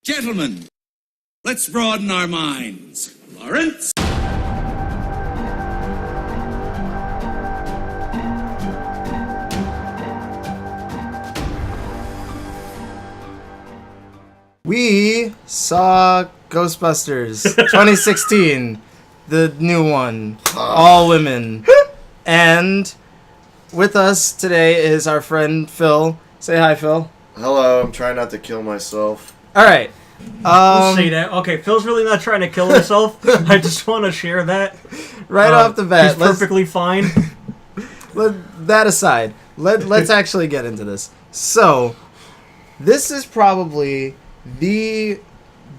Gentlemen, let's broaden our minds. Lawrence? We saw Ghostbusters 2016, the new one, all women. And with us today is our friend Phil. Say hi, Phil. Hello, I'm trying not to kill myself. All right. We'll say that. Okay, Phil's really not trying to kill himself. I just want to share that. Right off the bat. He's perfectly fine. That aside, let's actually get into this. So, this is probably the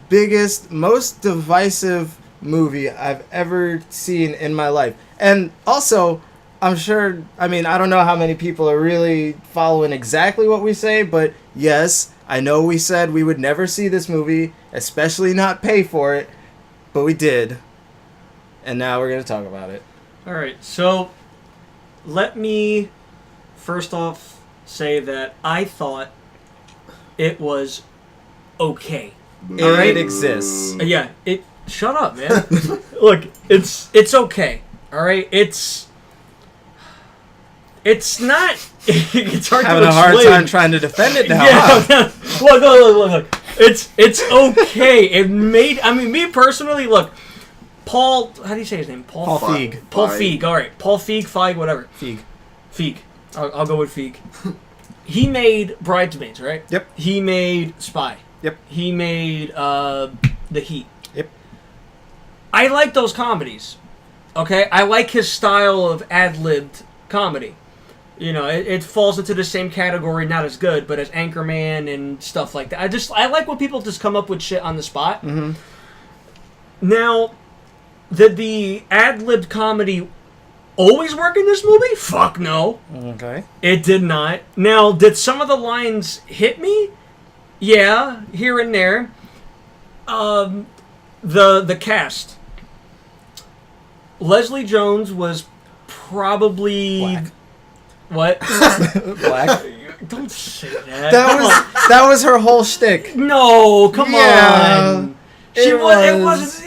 biggest, most divisive movie I've ever seen in my life. And also, I'm sure, I don't know how many people are really following exactly what we say, but yes, I know we said we would never see this movie, especially not pay for it, but we did. And now we're going to talk about it. All right, so let me first off say that I thought it was okay. All right, it exists. Yeah, shut up, man. Look, it's okay. All right, it's not. It's hard having to explain. a hard time trying to defend it now. Yeah, huh? look. It's okay. It made. Me personally, look. Paul, how do you say his name? Paul Feig. Paul Feig. All right, Paul Feig, whatever. Feig. I'll go with Feig. He made Bridesmaids, right? Yep. He made Spy. Yep. He made The Heat. Yep. I like those comedies. Okay, I like his style of ad-libbed comedy. You know, it falls into the same category, not as good, but as Anchorman and stuff like that. I like when people just come up with shit on the spot. Mm-hmm. Now, did the ad-libbed comedy always work in this movie? Fuck no. Okay. It did not. Now, did some of the lines hit me? Yeah, here and there. The cast. Leslie Jones was probably Black. What? Black. Don't say that. That was her whole shtick. No, come Yeah, on. it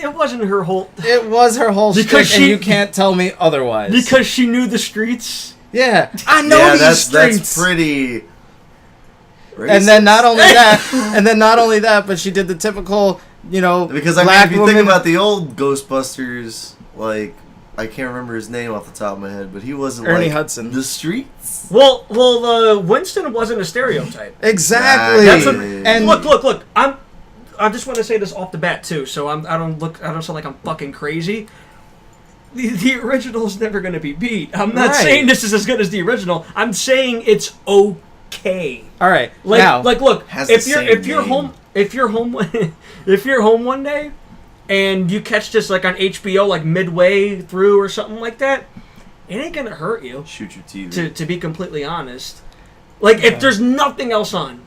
It wasn't her whole. It was her whole Because shtick, and you can't tell me otherwise. Because she knew the streets. Yeah, I know these streets. That's pretty racist. And then not only that, but she did the typical, Because black if you woman. think about the old Ghostbusters, like, I can't remember his name off the top of my head, but he wasn't Ernie like Hudson. the streets. Well, Winston wasn't a stereotype. Exactly. That's what, And look. I just want to say this off the bat too, so I don't sound like I'm fucking crazy. The original's never going to be beat. I'm not saying this is as good as the original. I'm saying it's okay. all right, Like, now, look, Has if the you're same if you're name. home if you're home one day and you catch this like on HBO like midway through or something like that, it ain't gonna hurt you. Shoot your TV. To be completely honest, like if there's nothing else on,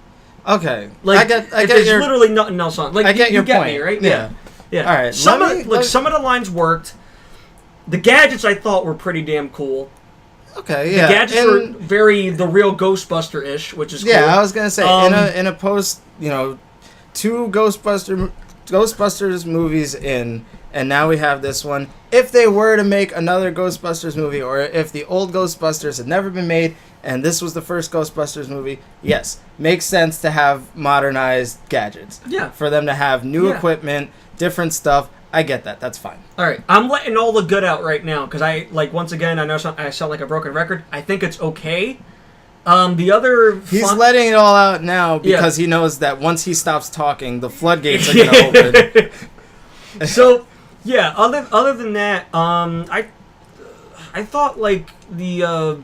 okay, like I if get there's your, literally nothing else on, like I get you your get point. me, right? Yeah. Yeah. All right, Some let me- some of the lines worked. The gadgets I thought were pretty damn cool. okay, The yeah, gadgets were very the real Ghostbuster-ish, which is cool. yeah. I was gonna say in a post, 2 Ghostbusters movies in, and now we have this one. If they were to make another Ghostbusters movie, or if the old Ghostbusters had never been made, and this was the first Ghostbusters movie, yes, makes sense to have modernized gadgets. Yeah. For them to have new Yeah. equipment, different stuff. I get that. That's fine. All right, I'm letting all the good out right now because once again I know I sound like a broken record. I think it's okay. The other He's letting it all out now because he knows that once he stops talking, the floodgates are going to open. So yeah, other than that, I thought like the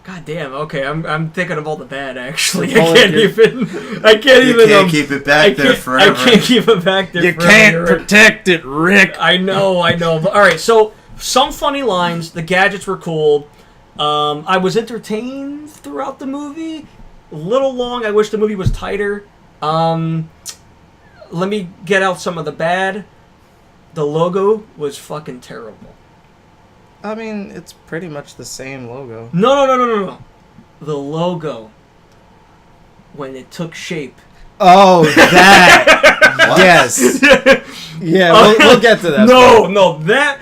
God damn. Okay, I'm thinking of all the bad. Actually, I can't even. You can't keep it back there forever. I can't keep it back there. You forever. can't protect it, Rick. I know. But, all right, so some funny lines. The gadgets were cool. I was entertained throughout the movie. A little long. I wish the movie was tighter. Let me get out some of the bad. The logo was fucking terrible. I mean, it's pretty much the same logo. No. The logo, when it took shape. Oh, that. Yes. Yeah, we'll get to that. No, that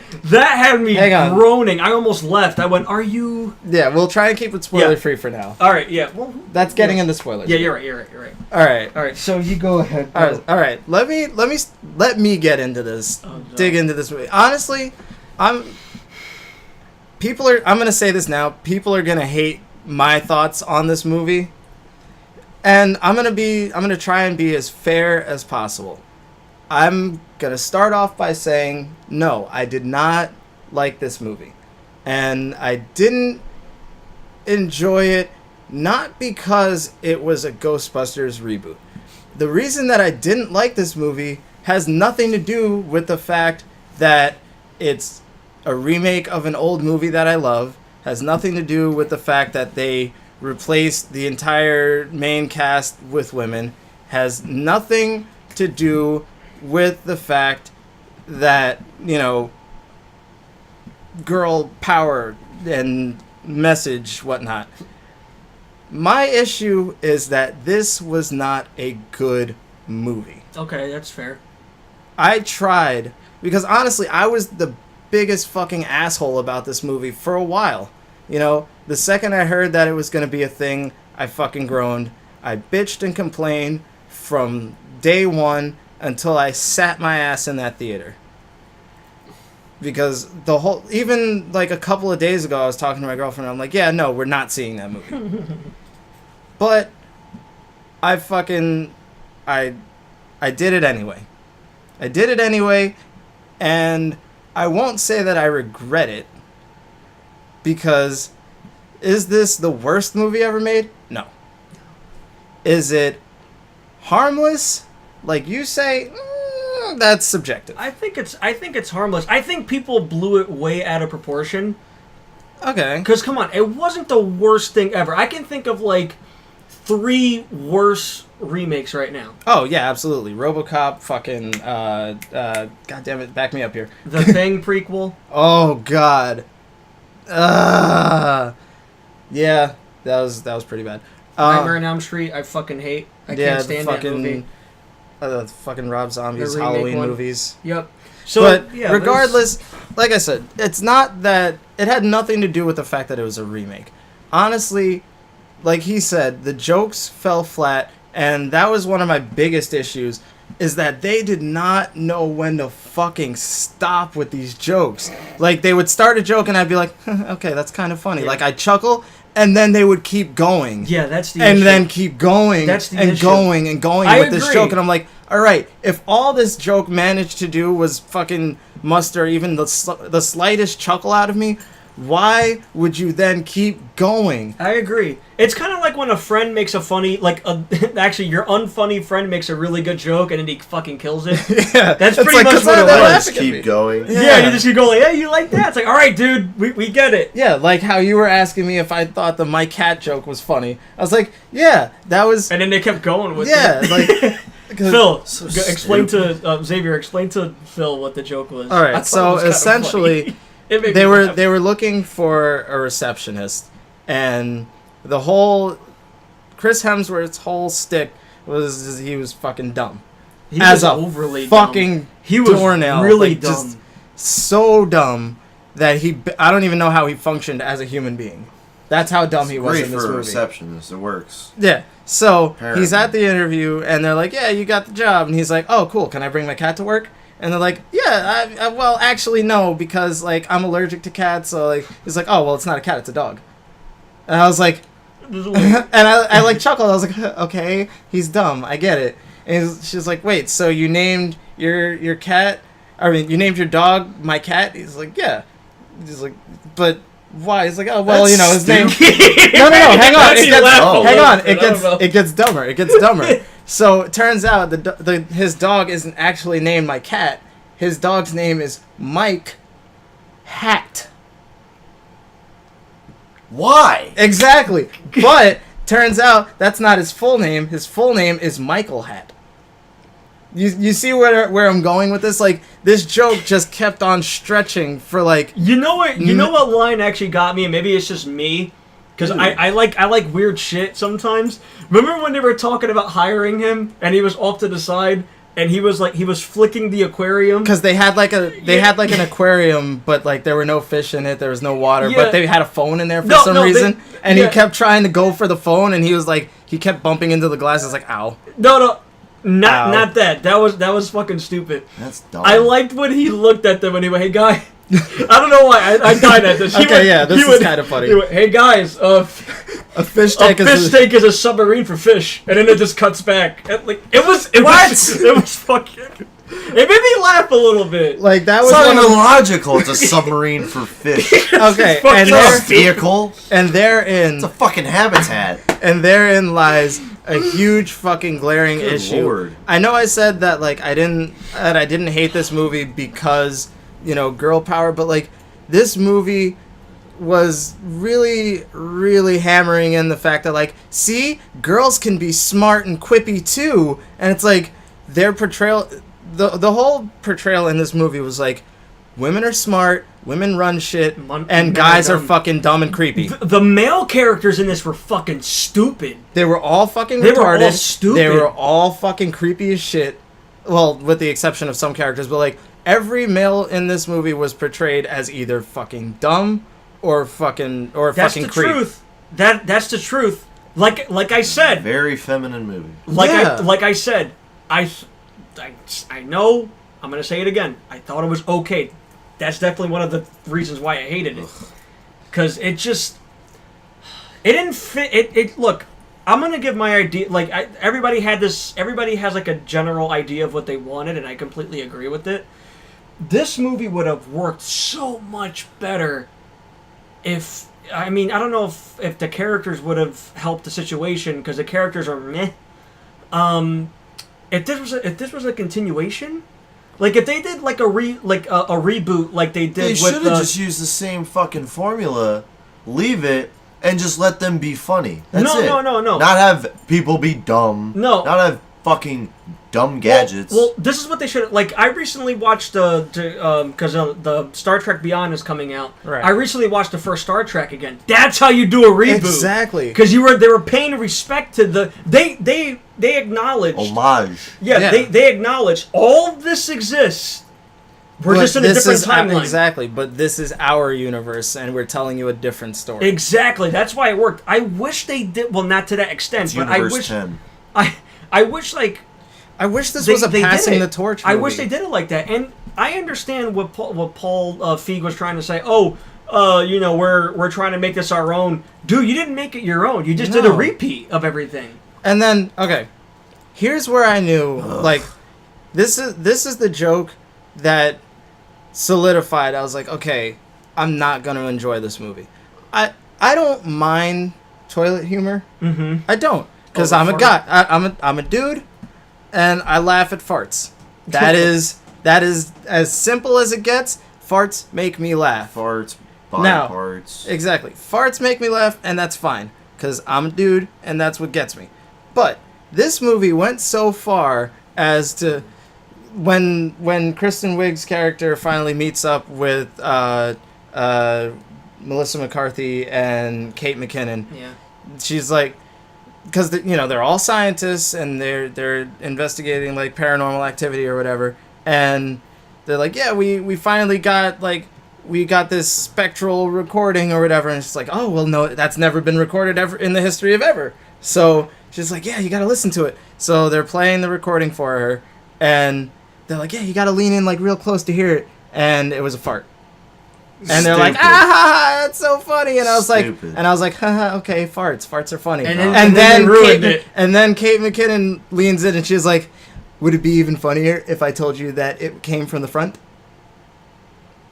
had me Hang on. groaning. I almost left. I went, "Are you?" Yeah, we'll try and keep it spoiler free for now. All right, yeah. Well, That's getting into spoilers. yeah, you're right. All right. All right, so you go ahead. All right. Let me get into this. Oh, no. Dig into this movie. Honestly, I'm gonna say this now. People are gonna hate my thoughts on this movie, and I'm gonna try and be as fair as possible. I'm gonna start off by saying no, I did not like this movie, and I didn't enjoy it not because it was a Ghostbusters reboot. The reason that I didn't like this movie has nothing to do with the fact that it's a remake of an old movie that I love. Has nothing to do with the fact that they replaced the entire main cast with women. Has nothing to do with the fact that, girl power and message, whatnot. My issue is that this was not a good movie. Okay, that's fair. I tried, because honestly, I was the biggest fucking asshole about this movie for a while. The second I heard that it was going to be a thing, I fucking groaned. I bitched and complained from day one until I sat my ass in that theater. Because even like a couple of days ago, I was talking to my girlfriend, and I'm like, yeah, no, we're not seeing that movie. But I did it anyway. I did it anyway, and I won't say that I regret it, because is this the worst movie ever made? No. Is it harmless? Like you say, that's subjective. I think it's harmless. I think people blew it way out of proportion. Okay. Because come on, it wasn't the worst thing ever. I can think of like 3 worse remakes right now. Oh yeah, absolutely. RoboCop, fucking God damn it, back me up here. The Thing prequel. Oh god. Yeah, that was pretty bad. Nightmare on Elm Street, I fucking hate. I can't stand that movie. Fucking Rob Zombie's The remake Halloween one. movies. Yep. So, But yeah, regardless, like I said, it's not that it had nothing to do with the fact that it was a remake. Honestly, like he said, the jokes fell flat, and that was one of my biggest issues, is that they did not know when to fucking stop with these jokes. Like, they would start a joke and I'd be like, okay, that's kind of funny. Yeah. Like, I'd chuckle, and then they would keep going. Yeah, that's the and issue. then keep going That's the and issue. going and going I with this agree. joke. And I'm like, all right, if all this joke managed to do was fucking muster even the slightest chuckle out of me, why would you then keep going? I agree. It's kind of like when a friend makes a funny, actually your unfunny friend makes a really good joke and then he fucking kills it. Yeah, That's it's pretty like, much 'cause what it they're was. laughing at me. Keep going. Yeah, you just keep going, hey, you like that? It's like, all right, dude, we get it. Yeah, like how you were asking me if I thought the my cat joke was funny. I was like, yeah, that was... And then they kept going with yeah, it. like... Phil, So explain to Xavier. Explain to Phil what the joke was. All I right, thought it so was kinda essentially, funny. It made they me were laugh. looking for a receptionist, and the whole Chris Hemsworth's whole stick was he was fucking dumb. He as was a overly fucking dumb. He was doornail, really like, dumb. just so dumb that I don't even know how he functioned as a human being. That's how dumb he was Great in this for a movie. receptionist. It works. Yeah. So Apparently. he's at the interview, and they're like, "Yeah, you got the job." And he's like, "Oh, cool. Can I bring my cat to work?" And they're like, "Yeah, well, actually, no, because like I'm allergic to cats." So like, he's like, "Oh, well, it's not a cat, it's a dog." And I was like, and I like chuckled. I was like, "Okay, he's dumb. I get it." And she's like, "Wait, so you named your cat? I mean, you named your dog my cat?" He's like, "Yeah." He's like, "But why?" He's like, "Oh, well, That's you know, his name." stupid. No, hang on. Makes me laugh a Hang little on. bit, It I don't know. gets dumber. It gets dumber. So it turns out his dog isn't actually named my cat. His dog's name is Mike Hat. Why? Exactly. But turns out that's not his full name. His full name is Michael Hat. You see where I'm going with this? Like, this joke just kept on stretching for like... You know what line actually got me, and maybe it's just me, because I like weird shit sometimes. Remember when they were talking about hiring him, and he was off to the side, and he was flicking the aquarium because they had like an aquarium, but like there were no fish in it, there was no water, Yeah. but they had a phone in there for some reason, and he kept trying to go for the phone, and he kept bumping into the glass. It's like, ow. No, not that. That was fucking stupid. That's dumb. I liked when he looked at them and he went, "Hey guy." I don't know why I died at this. This is kind of funny. He went, "Hey guys, A fish tank tank is a submarine for fish," and then it just cuts back. It was fucking. It made me laugh a little bit. like that It's was not one even of logical. It's a submarine for fish. okay, fucking and It's not a vehicle. therein It's a fucking habitat. and therein lies a huge fucking glaring Good issue. Lord. I know I said that like I didn't hate this movie because, you know, girl power, but like this movie was really, really hammering in the fact that like, see, girls can be smart and quippy too, and it's like their portrayal, the whole portrayal in this movie was like, women are smart, women run shit, and guys are fucking dumb and creepy. The male characters in this were fucking stupid. They were all fucking They retarded. were all stupid. They were all fucking creepy as shit. Well, with the exception of some characters, but like every male in this movie was portrayed as either fucking dumb or fucking That's fucking the creep. truth. That's the truth. Like I said, Very feminine movie. like I said, I know. I'm gonna say it again. I thought it was okay. That's definitely one of the reasons why I hated it. Because it didn't fit. It look. I'm gonna give my idea. Like everybody has like a general idea of what they wanted, and I completely agree with it. This movie would have worked so much better if. I mean, I don't know if the characters would have helped the situation because the characters are meh. If this was a continuation, like if they did like a reboot, like they did They with should have just used the same fucking formula, leave it, and just let them be funny. That's it. No. Not have people be dumb. No. Not have fucking dumb gadgets. Well, this is what they should. Like, I recently watched because the Star Trek Beyond is coming out. Right. I recently watched the first Star Trek again. That's how you do a reboot. Exactly. Because they were paying respect to the they acknowledged. Homage. Yeah. They acknowledge all this exists. We're just in a different timeline. Exactly, but this is our universe, and we're telling you a different story. Exactly. That's why it worked. I wish they did. Well, not to that extent, It's but Universe 10. I wish like. I wish this was a passing the torch movie. I wish they did it like that, and I understand what Paul Feig was trying to say. Oh, we're trying to make this our own. Dude, you didn't make it your own. You just did a repeat of everything. And then, okay, here's where I knew, like, this is the joke that solidified. I was like, okay, I'm not gonna enjoy this movie. I don't mind toilet humor. Mm-hmm. I don't, because I'm a guy. I'm a dude. And I laugh at farts. That is as simple as it gets. Farts make me laugh. Farts, body Now, parts. Exactly. Farts make me laugh, and that's fine. Because I'm a dude, and that's what gets me. But this movie went so far as to... When Kristen Wiig's character finally meets up with Melissa McCarthy and Kate McKinnon, Yeah. she's like... Because they're all scientists and they're investigating like paranormal activity or whatever, and they're like, yeah, we finally got this spectral recording or whatever, and it's like, oh well, no, that's never been recorded ever in the history of ever. So she's like, yeah, you gotta listen to it. So they're playing the recording for her, and they're like, yeah, you gotta lean in like real close to hear it, and it was a fart. And they're like, that's so funny. And I was Stupid. like, haha, okay, farts are funny. And then ruined it. And then Kate McKinnon leans in and she's like, would it be even funnier if I told you that it came from the front?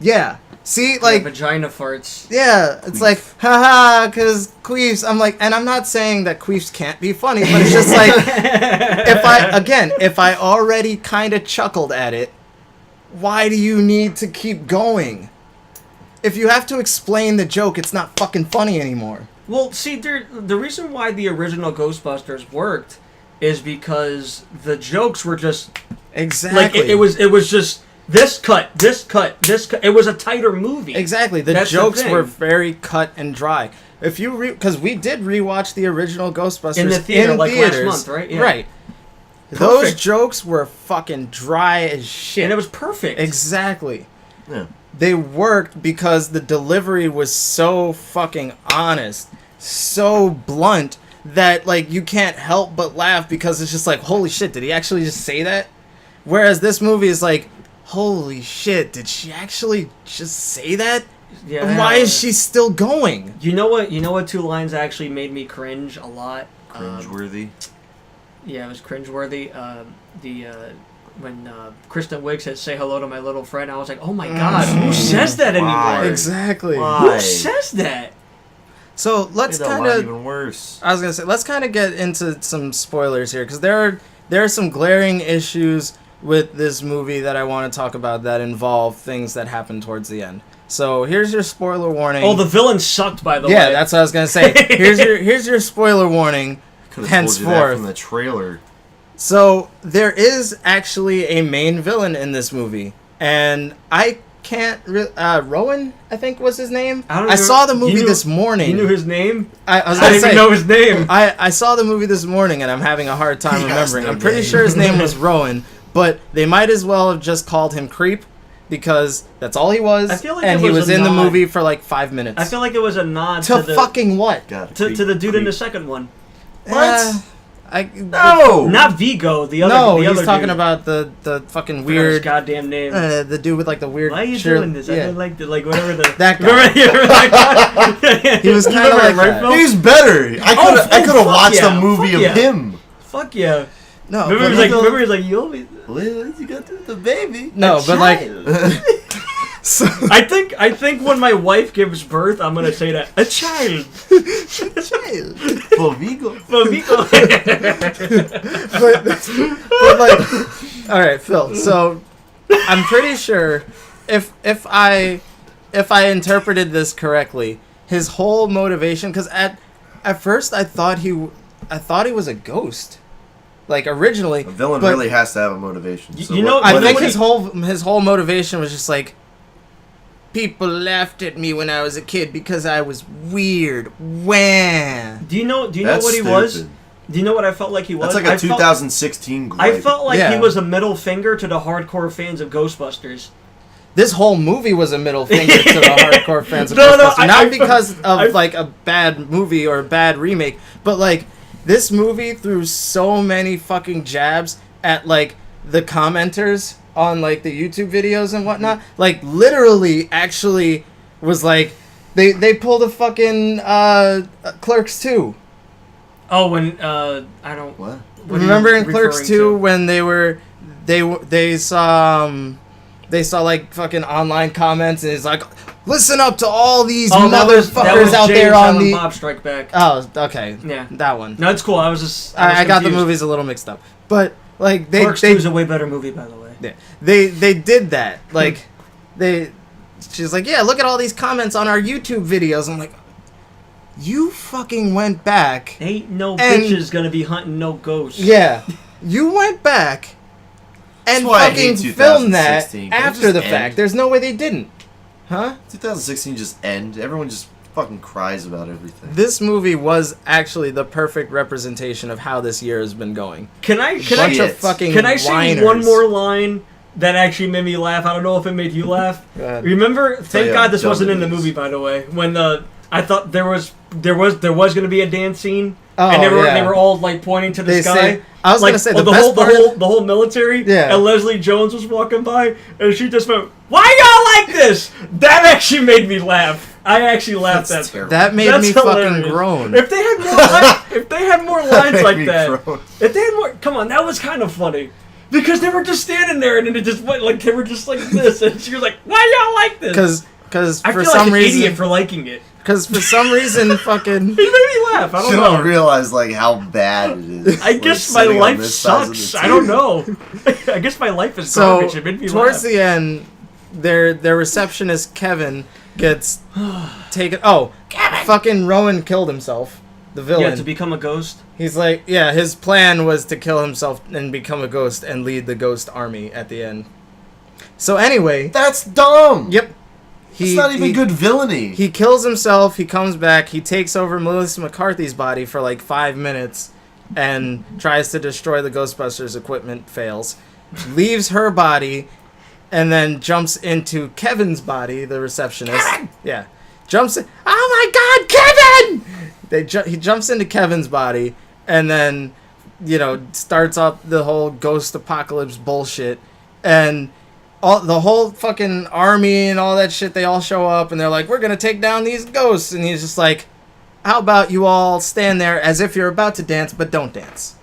Yeah. See, like, vagina farts. yeah, it's like, haha, because queefs. I'm like, and I'm not saying that queefs can't be funny, but it's just like, if I already kind of chuckled at it, why do you need to keep going? If you have to explain the joke, it's not fucking funny anymore. Well, see, the reason why the original Ghostbusters worked is because the jokes were just Exactly. like it was just this cut. It was a tighter movie. Exactly. The That's jokes the were thing. very cut and dry. If you because we did rewatch the original Ghostbusters In the theater, like last theaters. month, right? Yeah. Right. Those Perfect. jokes were fucking dry as shit. And it was perfect. Exactly. Yeah. They worked because the delivery was so fucking honest, so blunt that like you can't help but laugh because it's just like, holy shit, did he actually just say that? Whereas this movie is like, holy shit, did she actually just say that? Yeah. And why is she still going? You know what? You know what? 2 lines actually made me cringe a lot. Cringeworthy. Yeah, it was cringeworthy. When Kristen Wiig said, "Say hello to my little friend," I was like, "Oh my god, who says that anymore? Why? Exactly. Why? Who says that?" So let's Made that kind line of. even worse. I was gonna say, let's kind of get into some spoilers here because there are some glaring issues with this movie that I want to talk about that involve things that happen towards the end. So here's your spoiler warning. Oh, the villain sucked, by the way. Yeah, that's what I was gonna say. Here's your spoiler warning. Could have told you that Henceforth. from the trailer. So there is actually a main villain in this movie, and I can't. Rowan, I think was his name. I saw the movie this morning. You knew his name? I was I gonna didn't say, even know his name. I saw the movie this morning, and I'm having a hard time He has remembering. no I'm pretty name. sure his name was Rowan, but they might as well have just called him Creep because that's all he was, I feel like and it he was was a in the nod. movie for like 5 minutes. I feel like it was a nod to the fucking what? God, to the dude in the creep. second one. What? No, Not Vigo, the other. no, the he's other talking dude. about the fucking His weird goddamn name. the dude with like the weird. Why are you cheer- doing this? I Yeah. don't like the whatever the That guy. Remember that guy? He was You kinda remember like him, right, that. Phil? He's better. I could have watched yeah, a movie fuck of yeah. him. Fuck yeah. No, Remember but he was like you always. Well, you got the baby. no, but like so, I think when my wife gives birth, I'm gonna say that a child. For Vigo. But Vigo. but like, all right, Phil. So I'm pretty sure if I interpreted this correctly, his whole motivation, because at first I thought he was a ghost, like originally. A villain but really has to have a motivation. So You know- what- I what think is- his whole motivation was just like, people laughed at me when I was a kid because I was weird. Wah. Do you know That's what he was? stupid. Do you know what I felt like he was? That's like a I felt- 2016 gripe. I felt like Yeah. he was a middle finger to the hardcore fans of Ghostbusters. This whole movie was a middle finger to the hardcore fans of No, no, Ghostbusters. Not I- because of I- like a bad movie or a bad remake, but like this movie threw so many fucking jabs at like the commenters on like the YouTube videos and whatnot. Like literally, actually, was like they pulled a fucking Clerks 2. Oh, when I don't. What? what are you Remember in Clerks referring 2 to? when they saw like fucking online comments and it's like, listen up to all these Oh, that was motherfuckers out James there on Silent the. Bob Strike Back. Oh, okay. Yeah. That one. No, it's cool. I was just. I got the confused. movies a little mixed up, but like they Clerks 2 is a way better movie, by the way. they did that. Like she's like, yeah, look at all these comments on our YouTube videos. I'm like, you fucking went back. Ain't no And- bitches gonna be hunting no ghosts. Yeah, you went back and That's why I hate fucking filmed that 2016. Can it after just the end? fact. There's no way they didn't, huh? 2016 just end. Everyone just fucking cries about everything. This movie was actually the perfect representation of how this year has been going. Can I Bunch Shit. of fucking can I say whiners. one more line that actually made me laugh? I don't know if it made you laugh. Go ahead. Remember? Tell Thank you God how this dumb wasn't it in the is. movie, by the way. When I thought there was going to be a dance scene, Oh, and they yeah. were all like pointing to the They sky. say- I was like, gonna say, oh, the best part- the whole military. Yeah. And Leslie Jones was walking by, and she just went, "Why y'all like this?" That actually made me laugh. I actually laughed That's at terrible. That made That's me hilarious. fucking groan. If they had more lines made like me that, groan. if they had more, come on, that was kind of funny. Because they were just standing there and then it just went like they were just like this, and she was like, "Why y'all like this?" Because I for feel some like an reason, idiot for liking it. fucking. It made me laugh. I You don't don't know. realize like how bad it is. I like, guess my sitting on life this side of the sucks. I don't TV. know. I guess my life is So garbage. It made me towards laugh. the end, their receptionist Kevin gets taken. Oh, fucking Rowan killed himself. The villain. Yeah, to become a ghost. He's like, yeah, his plan was to kill himself and become a ghost and lead the ghost army at the end. So anyway, That's dumb. yep. It's not even good villainy. He kills himself, he comes back, he takes over Melissa McCarthy's body for like 5 minutes, and tries to destroy the Ghostbusters equipment, fails, leaves her body, and then jumps into Kevin's body, the receptionist. Kevin! Yeah. Jumps in. Oh my God, Kevin! He jumps into Kevin's body, and then, starts up the whole ghost apocalypse bullshit. And the whole fucking army and all that shit, they all show up, and they're like, we're gonna take down these ghosts. And he's just like, how about you all stand there as if you're about to dance, but don't dance?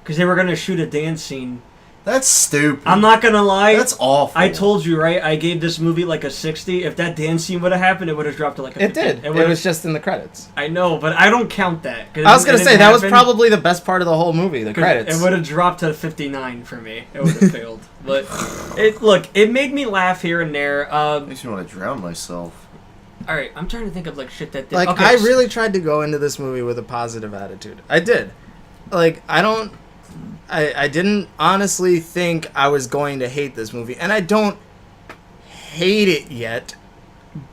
Because they were gonna shoot a dance scene. That's stupid. I'm not gonna lie. That's awful. I told you, right? I gave this movie like a 60. If that dance scene would have happened, it would have dropped to like a 50. It did. It was just in the credits. I know, but I don't count that. I was gonna say, that was probably the best part of the whole movie, the credits. It would have dropped to 59 for me. It would have failed. But, it made me laugh here and there. Makes me want to drown myself. Alright, I'm trying to think of like shit that did. Like, okay, I really tried to go into this movie with a positive attitude. I did. Like, I didn't honestly think I was going to hate this movie, and I don't hate it yet,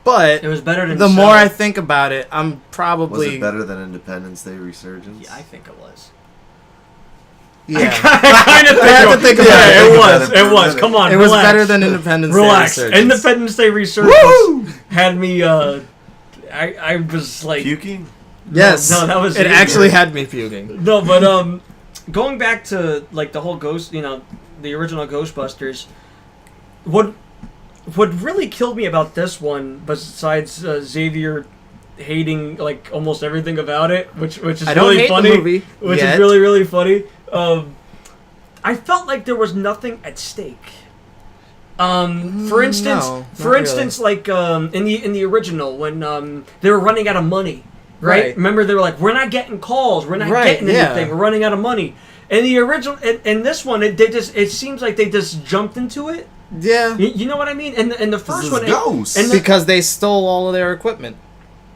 but it was better than the more I think about it, I'm probably... Was it better than Independence Day Resurgence? Yeah, I think it was. Yeah. I kind of think it was. Come on, it relax. was better than Independence Day Resurgence. Independence Day Resurgence had me, I was like... Puking? Yes. No, that was... It actually had me puking. No, but, going back to like the whole ghost, the original Ghostbusters, what really killed me about this one, besides Xavier hating like almost everything about it, which is really funny, which is really really funny. I felt like there was nothing at stake. For instance, like in the original when they were running out of money. Right? Remember, they were like, we're not getting calls, we're not getting anything, we're running out of money. In the original, in this one, it seems like they just jumped into it. Yeah. You know what I mean? And the first one... Because they stole all of their equipment.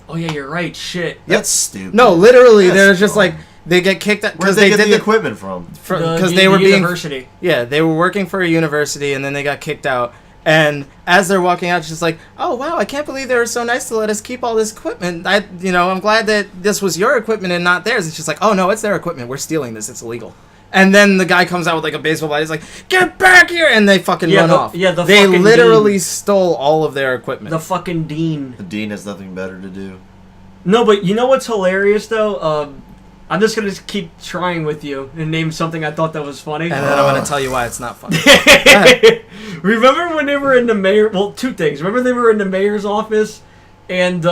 Oh, yeah, you're right. Shit. That's stupid. No, literally, they're just like... They get kicked out... Where'd they get the equipment from? Because they were being... University. Yeah, they were working for a university, and then they got kicked out. And as they're walking out, it's just like, oh, wow, I can't believe they were so nice to let us keep all this equipment. I'm glad that this was your equipment and not theirs. It's just like, oh, no, it's their equipment. We're stealing this. It's illegal. And then the guy comes out with like a baseball bat. He's like, get back here! And they fucking run off. Yeah, they literally stole all of their equipment. The fucking dean. The dean has nothing better to do. No, but you know what's hilarious, though? I'm just going to keep trying with you and name something I thought that was funny. And then I'm going to tell you why it's not funny. Remember when they were in the mayor... Well, two things. Remember they were in the mayor's office and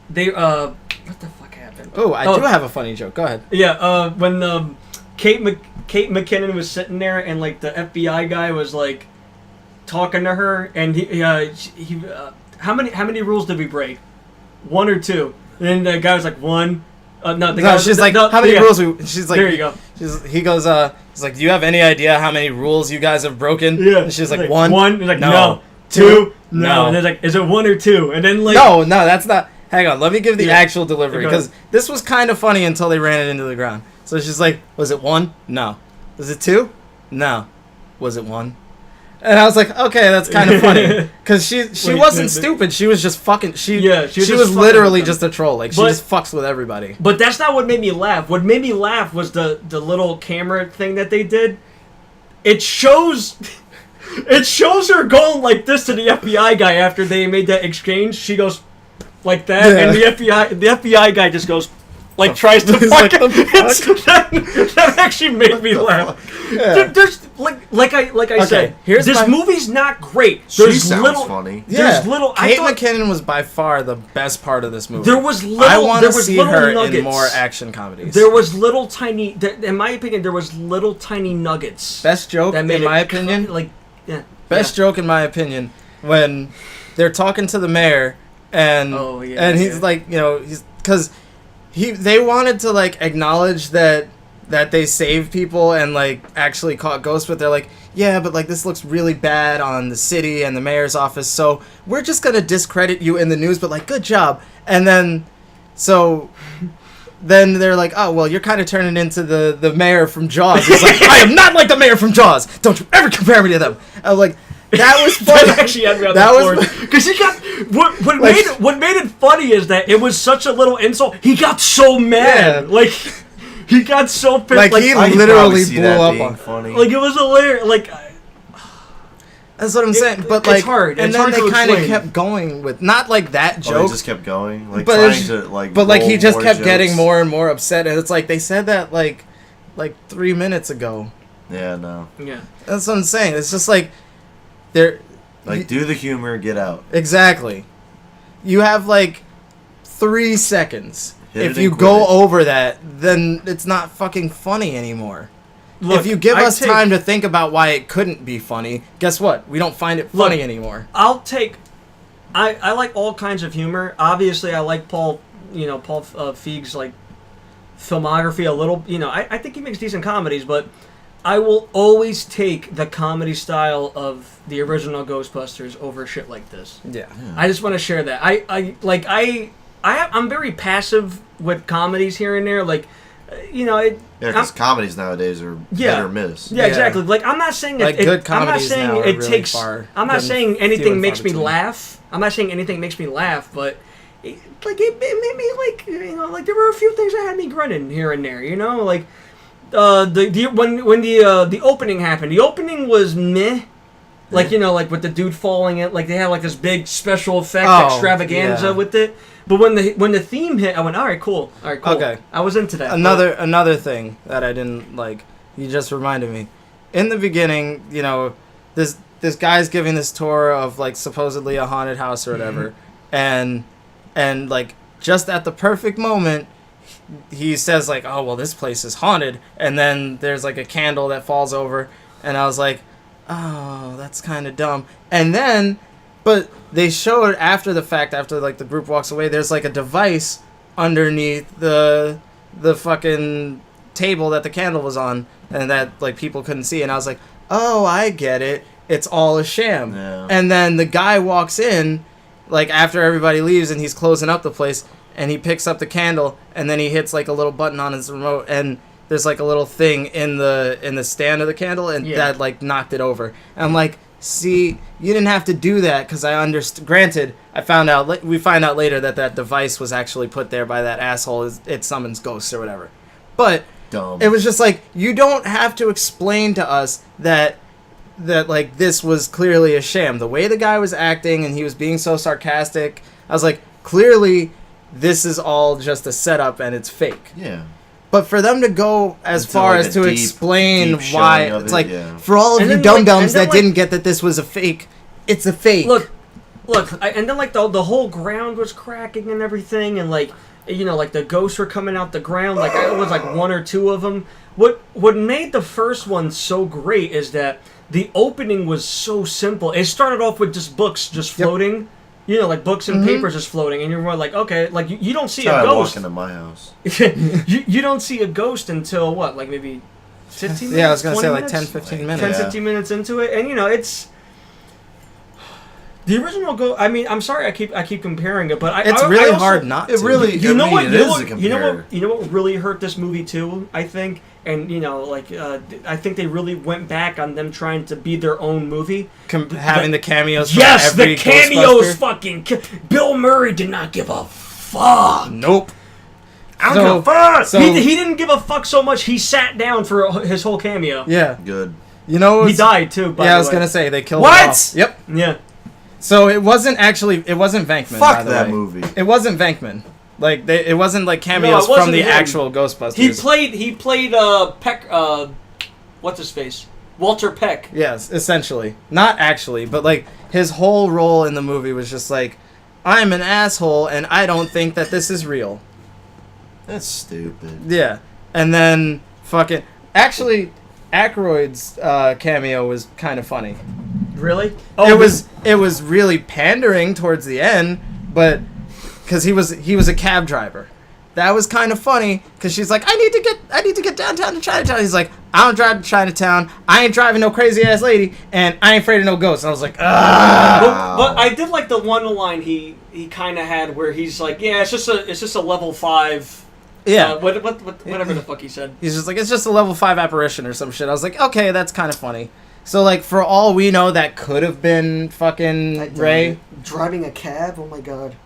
they... what the fuck happened? Oh, I do have a funny joke. Go ahead. Yeah, when Kate McKinnon was sitting there and like the FBI guy was like talking to her and he how many rules did we break? 1 or 2? And then the guy was like 1. She's like, how many rules? She's like, there you go. He goes, he's like, do you have any idea how many rules you guys have broken? Yeah. And she's like, 1. 1. He's like, no. 2. No. And they're like, is it 1 or 2? And then like, no, that's not. Hang on, let me give the actual delivery because this was kind of funny until they ran it into the ground. So she's like, was it 1? No. Was it 2? No. Was it 1? And I was like, okay, that's kind of funny because she wasn't stupid. She was just fucking. She was literally just a troll. Like she just fucks with everybody. But that's not what made me laugh. What made me laugh was the little camera thing that they did. It shows her going like this to the FBI guy after they made that exchange. She goes like that, and the FBI guy just goes. Like tries to fucking that actually made me laugh. Yeah. There's like I said, this movie's not great. There's sounds funny. There's little. Kate McKinnon was by far the best part of this movie. There was little. I want to see her nuggets. in more action comedies. There was little tiny. In my opinion, there was little tiny nuggets. Best joke in my opinion. Best joke in my opinion when they're talking to the mayor and he's like he's because. They wanted to like acknowledge that they saved people and like actually caught ghosts, but they're like, yeah, but like this looks really bad on the city and the mayor's office, so we're just gonna discredit you in the news, but like good job. And then they're like, oh well, you're kind of turning into the mayor from Jaws. He's like, I am not like the mayor from Jaws. Don't you ever compare me to them. I was like. That was funny. That actually had me on the floor because he got what made it funny is that it was such a little insult. He got so mad, He got so pissed. Like, he I could literally probably see blew that up being on. funny. like it was hilarious. Like That's what I'm saying. But it's like, hard. and It's then hard to they kind of explain. kept going with not like that Oh, joke, they just kept going, like but trying it's- to like. but like he roll just more kept jokes. getting more and more upset, and it's like they said that like 3 minutes ago. Yeah, no. yeah. That's what I'm saying. It's just like they're Like, do the humor, get out. exactly. You have like 3 seconds. Hit If it you and go quit it. over that, then it's not fucking funny anymore. Look, if you give I us take- time to think about why it couldn't be funny, guess what? We don't find it funny anymore. I'll take. I like all kinds of humor. Obviously, I like Paul Feig's like filmography a little. I think he makes decent comedies, but I will always take the comedy style of the original Ghostbusters over shit like this. Yeah. I just want to share that. I'm very passive with comedies here and there. Like, Yeah, because comedies nowadays are hit or miss. Yeah, exactly. Like, I'm not saying Like, good comedies I'm not saying now are it really takes. far- I'm not few saying and anything far makes me between. laugh. I'm not saying anything makes me laugh, but it made me like there were a few things that had me grinning here and there. Like when the opening happened. The opening was meh. Like like with the dude falling in, like they had like this big special effect extravaganza yeah. with it. But when the theme hit, I went, all right, cool. Okay. I was into that. Another thing that I didn't like, you just reminded me. In the beginning, this guy's giving this tour of like supposedly a haunted house or whatever, and like just at the perfect moment, he says like, oh well, this place is haunted, and then there's like a candle that falls over, and I was like, oh, that's kind of dumb. And then, but they showed after the fact, after like the group walks away, there's like a device underneath the fucking table that the candle was on, and that like people couldn't see. And I was like, oh, I get it. It's all a sham. Yeah. And then the guy walks in, like after everybody leaves, and he's closing up the place, and he picks up the candle, and then he hits like a little button on his remote, and there's like a little thing in the stand of the candle, and that like knocked it over. And I'm like, see, you didn't have to do that, because I understand. Granted, we find out later that device was actually put there by that asshole. It summons ghosts or whatever. But Dumb. it was just like, you don't have to explain to us that like this was clearly a sham. The way the guy was acting and he was being so sarcastic, I was like, clearly this is all just a setup and it's fake. Yeah. But for them to go as Into, far like, as a to deep explain showing why, of it's it, like, yeah. for all of And you then, dum-dums and then, that didn't get that this was a fake, it's a fake. Look, and then like the whole ground was cracking and everything, and like like the ghosts were coming out the ground. Like it was like one or two of them. What made the first one so great is that the opening was so simple. It started off with just books just floating. Like books and papers just floating, and you're more like, okay, like you don't see That's a how I ghost. walk into my house. you don't see a ghost until what, like maybe 15 minutes? Yeah, I was going to say 20 like minutes? 10-15 Like, minutes. 10, Yeah. 15 minutes into it, and it's the original I mean, I'm sorry, I keep comparing it, but It's I really also- hard not to. It really. You know what? It You know is to what? You know compare. what? You know what really hurt this movie too? I think, and I think they really went back on them trying to be their own movie. Having the cameos from Yes, every the cameos. Ghostbuster. Fucking Bill Murray did not give a fuck. Nope. I don't give a fuck! So, He didn't give a fuck so much. He sat down for his whole cameo. yeah. Good. You know, He died too. By Yeah, the I was way. going to say, they killed What? him off. Yep. Yeah. So it wasn't Venkman. by Fuck the that way. movie. It wasn't Venkman. Like it wasn't like cameos No, it wasn't from the him. actual Ghostbusters. He played Peck. What's his face? Walter Peck. Yes, essentially. Not actually, but like his whole role in the movie was just like, I'm an asshole and I don't think that this is real. That's stupid. Yeah. And then fucking actually Aykroyd's cameo was kind of funny. Really? It was really pandering towards the end, but because he was a cab driver. That was kind of funny because she's like, I need to get downtown to Chinatown. He's like, I don't drive to Chinatown. I ain't driving no crazy ass lady, and I ain't afraid of no ghosts. And I was like, ah. But I did like the one line he kind of had where he's like, yeah, it's just a level 5. Yeah. Whatever the fuck he said. He's just like, it's just a level 5 apparition or some shit. I was like, okay, that's kind of funny. So like, for all we know, that could have been fucking Ray. Driving a cab? Oh my god.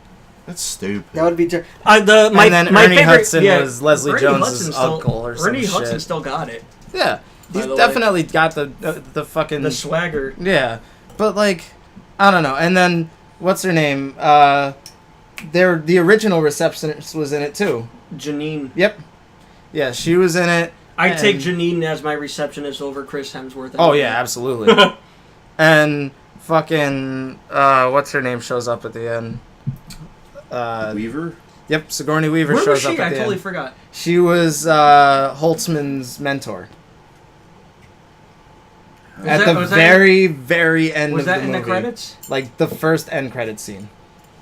That's stupid. That would be And then my Ernie favorite, Hudson was Leslie Ernie Jones's Hudson still- uncle or some Ernie Hudson shit. still got it. Yeah, By he's the way. definitely got the fucking The swagger. yeah. But like, I don't know. And then what's her name? The original receptionist was in it too. Janine. Yep. Yeah, she was in it. I take and- Janine as my receptionist over Chris Hemsworth. Oh yeah, absolutely. And fucking what's her name shows up at the end. Weaver? Yep, Sigourney Weaver Where was shows up she? at I the totally end. forgot. She was Holtzman's mentor. At the very, very end Was of the that movie. in the credits? Like the first end credit scene.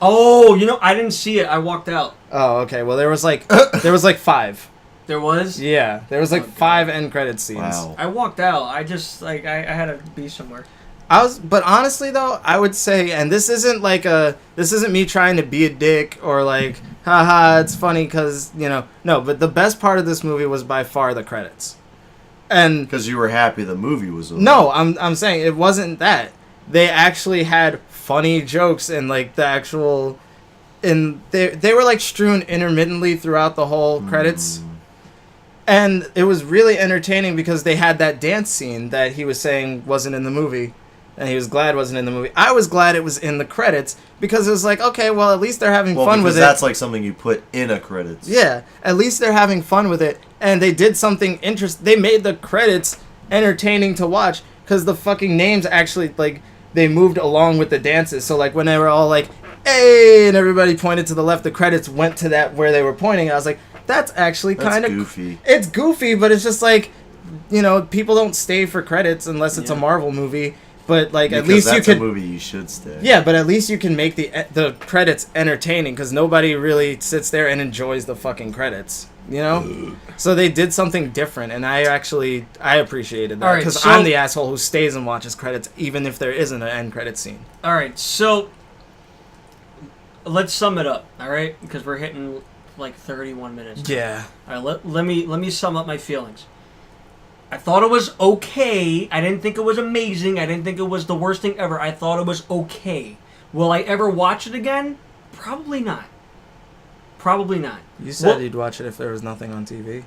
Oh, I didn't see it. I walked out. Oh, okay. Well, there was like 5. There was? Yeah, there was like Oh, God. 5 end credit scenes. Wow. I walked out. I just, I had to be somewhere. But honestly though, I would say, and this isn't me trying to be a dick or like, haha, it's funny because, no, but the best part of this movie was by far the credits. And Because you were happy the movie was over. no, I'm saying it wasn't that. They actually had funny jokes and like the actual, and they were like strewn intermittently throughout the whole credits. And it was really entertaining because they had that dance scene that he was saying wasn't in the movie. And he was glad it wasn't in the movie. I was glad it was in the credits because it was like, okay, well, at least they're having fun with it. That's like something you put in a credits. Yeah, at least they're having fun with it. And they did something interesting. They made the credits entertaining to watch because the fucking names actually, like, they moved along with the dances. So, like, when they were all like, hey, and everybody pointed to the left, the credits went to that where they were pointing. I was like, that's actually kind of goofy. It's goofy, but it's just like, people don't stay for credits unless it's a Marvel movie. But like, Because at least that's you can. a movie you should stay. Yeah, but at least you can make the credits entertaining because nobody really sits there and enjoys the fucking credits. So they did something different, and I appreciated that because I'm the asshole who stays and watches credits even if there isn't an end credit scene. All right, so let's sum it up. All right, because we're hitting like 31 minutes. Yeah. All right, let me sum up my feelings. I thought it was okay. I didn't think it was amazing. I didn't think it was the worst thing ever. I thought it was okay. Will I ever watch it again? Probably not. Probably not. You said you'd watch it if there was nothing on TV.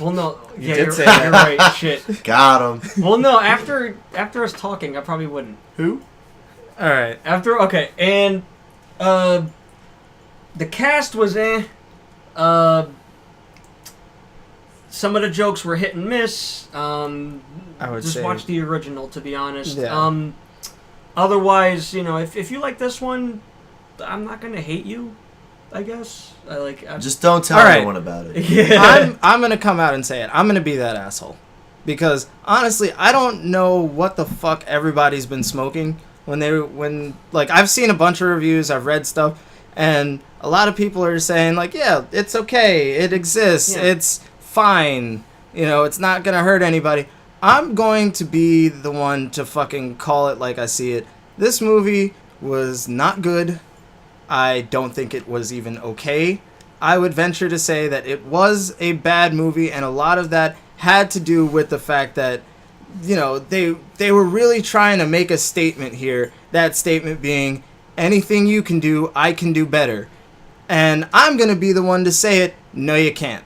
Well, no. You Yeah, did you're, say that. you're right. Shit. Got him. Well, no. After us talking, I probably wouldn't. Who? All right. Okay, and the cast was some of the jokes were hit and miss. I would just say watch the original, to be honest. Yeah. Otherwise, if you like this one, I'm not gonna hate you. I guess. Just don't tell Alright. anyone about it. Yeah. I'm gonna come out and say it. I'm gonna be that asshole because honestly, I don't know what the fuck everybody's been smoking when I've seen a bunch of reviews, I've read stuff, and a lot of people are saying like, yeah, it's okay, it exists, Yeah. it's fine, it's not gonna hurt anybody. I'm going to be the one to fucking call it like I see it. This movie was not good. I don't think it was even okay. I would venture to say that it was a bad movie, and a lot of that had to do with the fact that, they were really trying to make a statement here. That statement being, anything you can do, I can do better. And I'm going to be the one to say it, no you can't.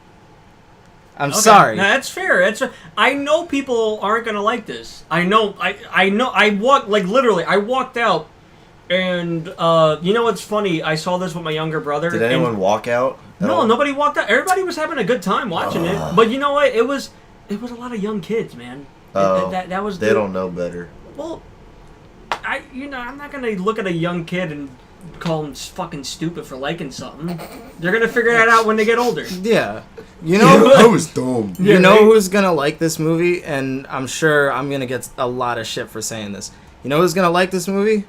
I'm sorry. No, that's fair. I know people aren't gonna like this. I know. I walked out. And you know what's funny? I saw this with my younger brother. Did anyone walk out? No, nobody walked out. Everybody was having a good time watching it. But you know what? It was a lot of young kids, man. That was. They don't know better. Well, I'm not gonna look at a young kid and call them fucking stupid for liking something. They're gonna figure that out when they get older. Yeah. I was dumb. You know who's gonna like this movie, and I'm sure I'm gonna get a lot of shit for saying this. You know who's gonna like this movie?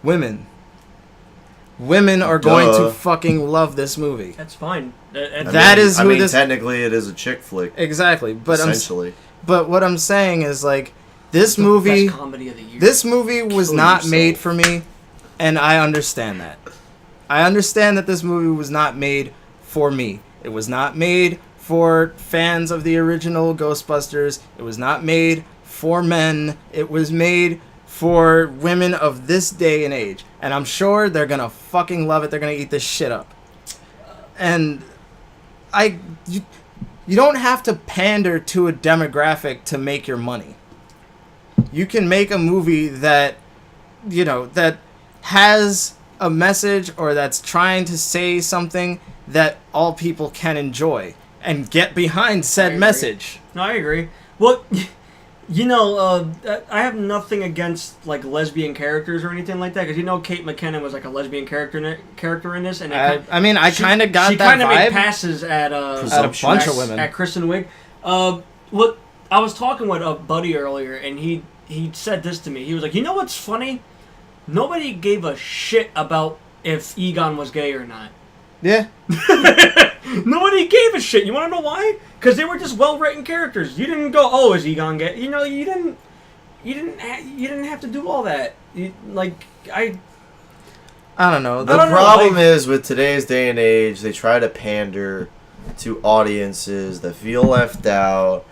Women. Women are going to fucking love this movie. That's fine. Technically, it is a chick flick. Exactly, but essentially. But what I'm saying is like this movie. Best comedy of the year. This movie was not made for me, and I understand that. I understand that this movie was not made for me. It was not made for fans of the original Ghostbusters. It was not made for men. It was made for women of this day and age. And I'm sure they're going to fucking love it. They're going to eat this shit up. And you don't have to pander to a demographic to make your money. You can make a movie that, that has a message or that's trying to say something that all people can enjoy and get behind said message. No, I agree. Well, I have nothing against like lesbian characters or anything like that because Kate McKinnon was like a lesbian character in this, and I kind of got that vibe. She kind of made passes at a bunch of women at Kristen Wiig. What I was talking with a buddy earlier, and he said this to me. He was like, what's funny? Nobody gave a shit about if Egon was gay or not. Yeah. Nobody gave a shit. You want to know why? Because they were just well-written characters. You didn't go, "Oh, is Egon gay?" You didn't have to do all that. I don't know. The problem is with today's day and age, they try to pander to audiences that feel left out.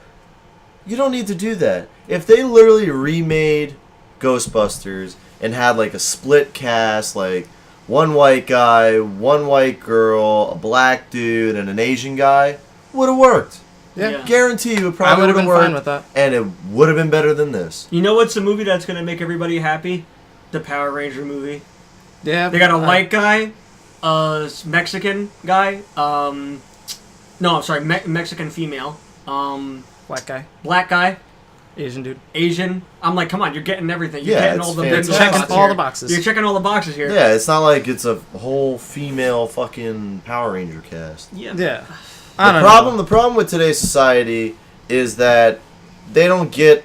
You don't need to do that. If they literally remade Ghostbusters and had like a split cast, like one white guy, one white girl, a black dude, and an Asian guy, would have worked. Yeah. Guarantee you it probably would have been fine with that. And it would have been better than this. You know what's a movie that's going to make everybody happy? The Power Ranger movie. Yeah. They got a white guy, a Mexican guy, Mexican female, black guy, black guy, Asian dude, Asian. I'm like, come on, you're getting everything. You're getting all you're checking all the boxes. You're checking all the boxes here. Yeah, it's not like it's a whole female fucking Power Ranger cast. Yeah. The problem with today's society is that they don't get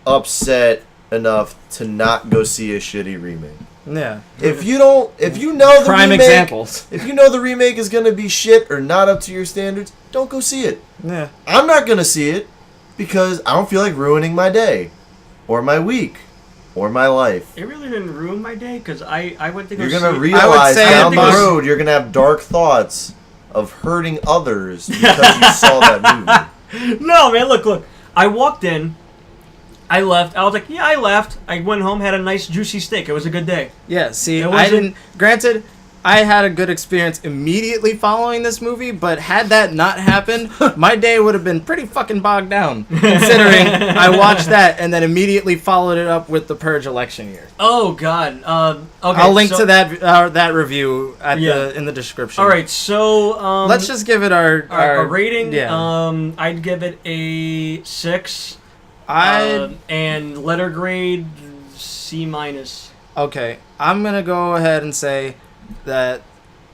upset enough to not go see a shitty remake. Yeah. If you know the prime remake, examples. If you know the remake is gonna be shit or not up to your standards, don't go see it. Yeah. I'm not gonna see it because I don't feel like ruining my day, or my week, or my life. It really didn't ruin my day because I went to go. You're gonna realize down the road you're gonna have dark thoughts of hurting others because you saw that movie. No, man, look. I walked in. I left. I was like, yeah, I left. I went home, had a nice juicy steak. It was a good day. Yeah, see, I didn't... Granted, I had a good experience immediately following this movie, but had that not happened, my day would have been pretty fucking bogged down, considering I watched that and then immediately followed it up with the Purge election year. Oh, God. Okay, I'll link to that review in the description. All right, so... let's just give it our rating. Yeah. I'd give it a 6. And letter grade C-. Okay, I'm gonna go ahead and say that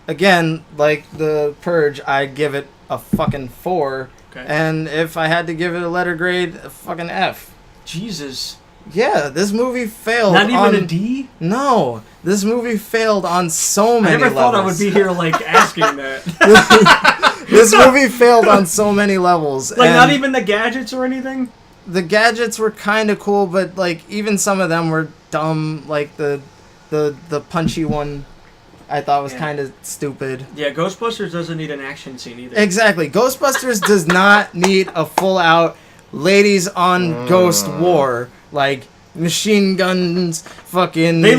again, like the Purge, I give it a fucking 4. Okay. And if I had to give it a letter grade, a fucking F. Jesus. Yeah, this movie failed. Not even a D? No, this movie failed on so many levels. I never thought I would be here asking that. This movie failed on so many levels. Not even the gadgets or anything? The gadgets were kind of cool, but even some of them were dumb. Like the punchy one, I thought was kind of stupid. Yeah, Ghostbusters doesn't need an action scene either. Exactly, Ghostbusters does not need a full out ladies on ghost war like machine guns, fucking the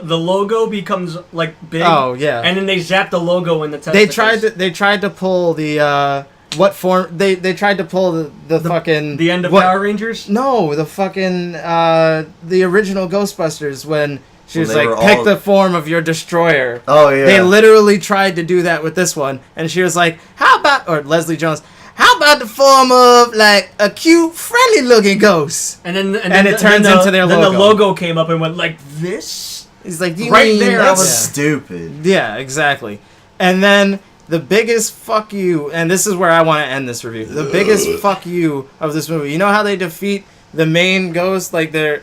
logo becomes like big. Oh yeah, and then they zap the logo in the testicles. They tried to pull the. What form they tried to pull the fucking the end of Power Rangers? No, the fucking the original Ghostbusters when she was like, pick the form of your destroyer. Oh yeah. They literally tried to do that with this one, and she was like, how about, or Leslie Jones, how about the form of like a cute, friendly looking ghost? And then it turns into their logo. Then the logo came up and went like this. He's like, right there. That's stupid. Yeah, exactly. And then the biggest fuck you, and this is where I want to end this review. The biggest fuck you of this movie. You know how they defeat the main ghost, like the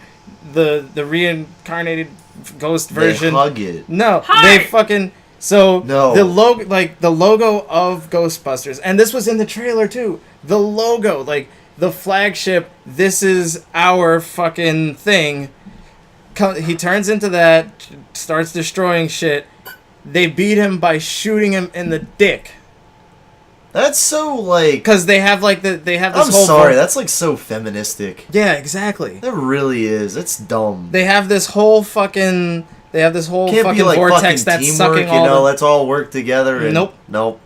reincarnated ghost version? They hug it. No, Hi! they fucking the logo of Ghostbusters, and this was in the trailer too. The logo, like the flagship, this is our fucking thing. He turns into that, starts destroying shit. They beat him by shooting him in the dick. That's so like. Because they have like they have this I'm whole. sorry, that's like so feministic. Yeah, exactly. That really is. It's dumb. They have this whole fucking. They have this whole Can't fucking be like vortex fucking that's teamwork, sucking you all know. the. Let's all work together. And, Nope.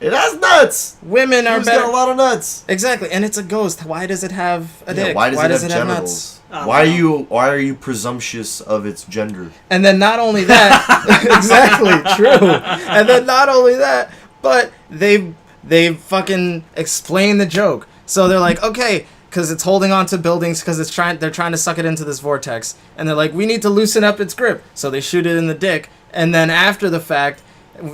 It has nuts. Women are Who's better. got a lot of nuts? Exactly, and it's a ghost. Why does it have a dick? Why does it have nuts? genitals? Why are you presumptuous of its gender? And then not only that, exactly true. And then not only that, but they fucking explain the joke. So they're like, okay, because it's holding on to buildings because they're trying to suck it into this vortex, and they're like, we need to loosen up its grip. So they shoot it in the dick, and then after the fact,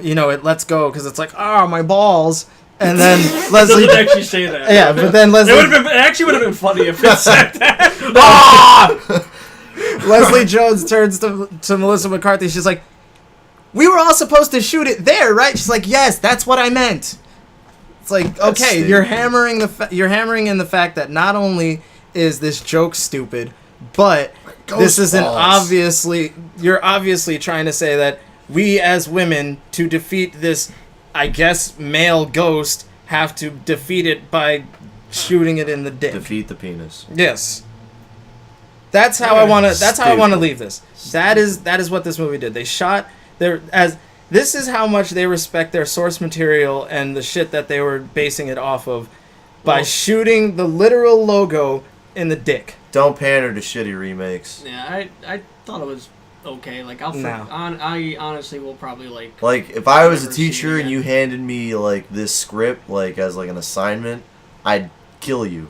you know, it lets go because it's like, my balls. And then Leslie doesn't actually say that. Yeah, but then Leslie. It actually would have been funny if it said that. Leslie Jones turns to Melissa McCarthy. She's like, "We were all supposed to shoot it there, right?" She's like, "Yes, that's what I meant." It's like, okay, stupid. you're hammering in the fact that not only is this joke stupid, but this is you're obviously trying to say that we as women, to defeat this, I guess, male ghost, have to defeat it by shooting it in the dick. Defeat the penis. Yes. That's how I want to. That's how I want to leave this. That is what this movie did. They shot this is how much they respect their source material and the shit that they were basing it off of by shooting the literal logo in the dick. Don't pander to shitty remakes. Yeah, I thought it was okay. Like No. I honestly will probably like. Like if I was a Never seen teacher it and again. you handed me like this script like as like an assignment, I'd kill you.